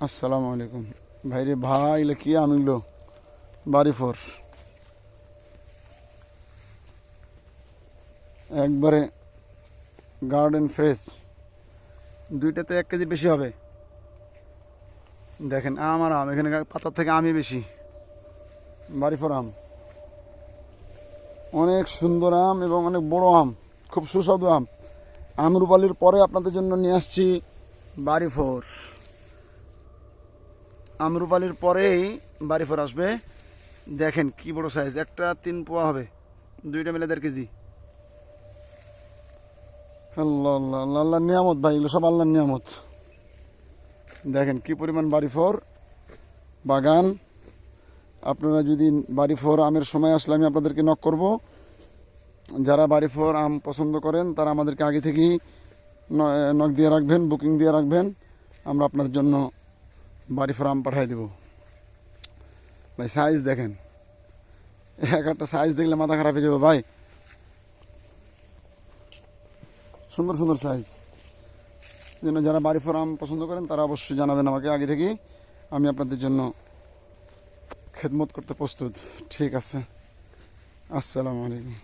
আসসালামু আলাইকুম ভাইরে ভাই, এলে কি আনলো বাড়ি ফোর একবারে গার্ডেন ফ্রেশ। দুইটাতে 1 কেজি বেশি হবে। দেখেন আম আর আম, এখানে পাতার থেকে আমই বেশি। বাড়ি ফোর আম অনেক সুন্দর আম এবং অনেক বড় আম, খুব সুস্বাদু আম। আমরুপালির পরে আপনাদের জন্য নিয়ে আসছি বাড়ি ফোর। আমরুপালির পরেই বাড়ি ফোর আসবে। দেখেন কি বড় সাইজ, একটা 3 পোয়া হবে, দুইটা মিলে 1.5 কেজি। আল্লাহ আল্লাহ আল্লাহ, আল্লাহর নিয়ামত ভাই, এগুলো সব আল্লাহর নিয়ামত। দেখেন কি পরিমাণ বাড়ি ফোর বাগান। আপনারা যদি বাড়ি ফোর আমের সময় আসলে আমি আপনাদেরকে নক করব। যারা বাড়ি ফোর আম পছন্দ করেন তারা আমাদেরকে আগে থেকেই নক দিয়ে রাখবেন, বুকিং দিয়ে রাখবেন। আমরা আপনাদের জন্য বাড়ি ফোর আম পাঠিয়ে দেব। ভাই সাইজ দেখেন, একটা সাইজ দেখলে মাথা খারাপ হয়ে যাবে ভাই। সুন্দর সুন্দর সাইজ। জন্য যারা বাড়ি ফোর আম পছন্দ করেন তারা অবশ্যই জানাবেন আমাকে আগে থেকেই। আমি আপনাদের জন্য খেদমত করতে প্রস্তুত। ঠিক আছে, আসসালামু আলাইকুম।